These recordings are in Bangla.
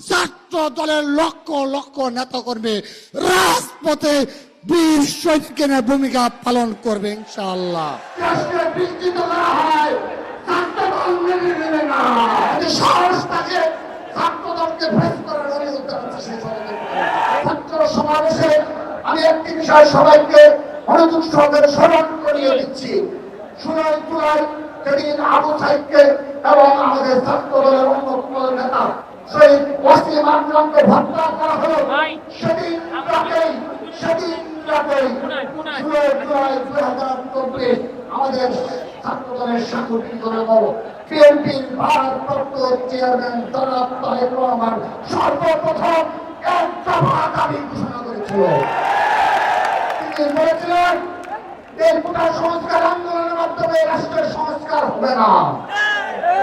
ছাত্র দলের লক্ষ লক্ষ নেতাকর্মী রাজপথে বীর শহীদের ভূমিকা পালন করবে ইনশাআল্লাহ। সমাবেশে আমি একটি বিষয় সবাইকে মনোযোগ সহকারে স্মরণ করিয়ে দিচ্ছি। 16 জুলাই যেদিন আবু সাইদকে এবং আমাদের ছাত্র দলের অন্যতম নেতা শহীদ ওয়াসিম আকরামকে হত্যা করা হলো, সেদিন রাতেই 16 জুলাই 2024 আমাদের ছাত্র দলের সাংগঠনিক দল বিএনপির ভারপ্রাপ্ত চেয়ারম্যান জনাব তারেক রহমান সর্বপ্রথম এক দফা দাবি ঘোষণা করেছিল। তিনি বলেছিলেন এই কোটা সংস্কার আন্দোলনের মাধ্যমে রাষ্ট্রের সংস্কার হবে না।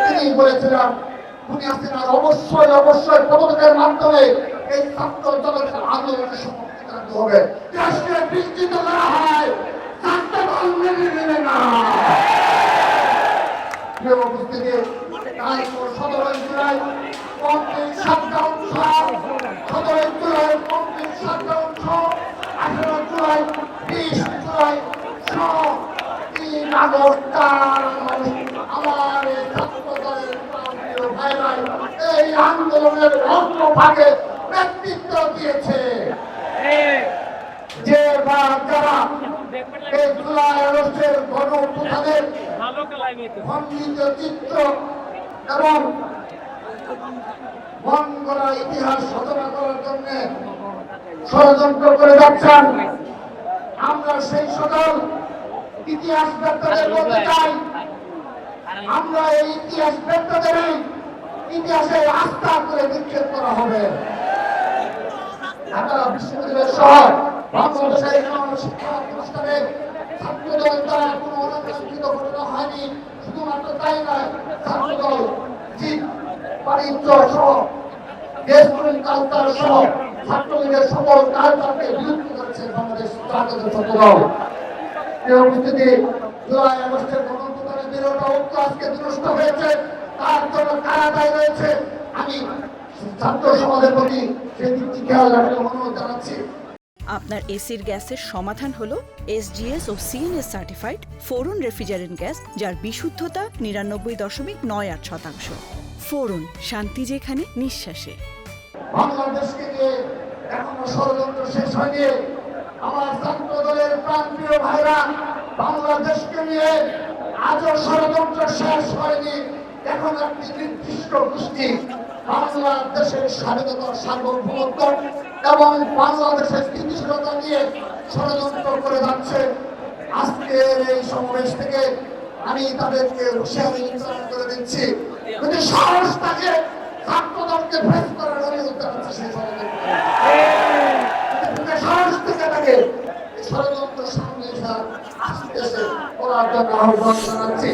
তিনি বলেছিলেন খুনি হাসিনার অবশ্যই পদত্যাগের মাধ্যমে এই ছাত্র জনতার আন্দোলনের সমাপ্তি করতে হবে। রাষ্ট্রের বিস্তৃত করা হয়, ছাত্র দল মেনে নেবে না। প্রিয় উপস্থিতি, 17 জুলাই কমপ্লিট শাটডাউন সহ 17 জুলাই কমপ্লিট শাটডাউন সহ 18 জুলাই 20 জুলাই সহ 3 আগস্ট আমার এই ছাত্র দলের প্রান্তীয় ভাইরাই এই আন্দোলনের অগ্রভাগে নেতৃত্ব দিয়েছে। যে বা যারা এই জুলাই আগস্টের গণঅভ্যুত্থানের খণ্ডিত চিত্র এবং মন গড়া ইতিহাস রচনা করার জন্য ষড়যন্ত্র করে যাচ্ছেন, আমরা সেই সকল ইতিহাস বেত্তাদের বলতে চাই, আমরা এই ইতিহাস বেত্তাদের ইতিহাসে আস্থা করে নিক্ষেপ করা হবে। ঢাকা বিশ্ববিদ্যালয় সহ বাংলাদেশের শিক্ষা প্রতিষ্ঠানে ছাত্রদল দ্বারা কোনো অনাকাঙ্ক্ষিত ঘটনা হয়নি। শুধুমাত্র তাই নয়, ছাত্রদল জিত বাণিজ্য সহ দেশপ্রেমিক কালচার সহ ছাত্রলীগের সকল কালচারকে বিলুপ্ত করেছে বাংলাদেশ জাতীয় ছাত্রদল। এই উপস্থিতি, জুলাই আগস্টের গণঅভ্যুত্থানের দৃঢ়তা ঐক্য আজকে বিনষ্ট হয়েছে, তার জন্য কারা দায়ী রয়েছে। আমি ছাত্র সমাজের প্রতি সেই দিকটি খেয়াল রাখার অনুরোধ জানাচ্ছি। আপনার এসির গ্যাসের সমাধান হলো এসজিএস ও সিএনএস সার্টিফাইড ফোরন রেফ্রিজারেন্ট গ্যাস, যার বিশুদ্ধতা 99.98%। ফোরন, শান্তি যেখানে, নিঃশ্বাসে। বাংলাদেশকে নিয়ে এখনো ষড়যন্ত্র শেষ হয়নি। আমার ছাত্র দলের প্রান্তীয় ভাইরা, বাংলাদেশকে নিয়ে আজও ষড়যন্ত্র শেষ হয়নি। এখন একটি নির্দিষ্ট গোষ্ঠী বাংলাদেশের স্বাধীনতা, সার্বভৌমত্ব এবং বাংলাদেশের স্থিতিশীলতা নিয়ে ষড়যন্ত্র করে যাচ্ছে। আজকের এই সমাবেশ থেকে আমি তাদেরকে হুঁশিয়ারি করে দিচ্ছি, যদি সাহস থাকে ছাত্রদলকে ফেস করার অনুরোধ জানাচ্ছে। সেই ষড়যন্ত্র সাহস থেকে থাকে ষড়যন্ত্র সামনে আসতেছে করার জন্য আহ্বান জানাচ্ছি।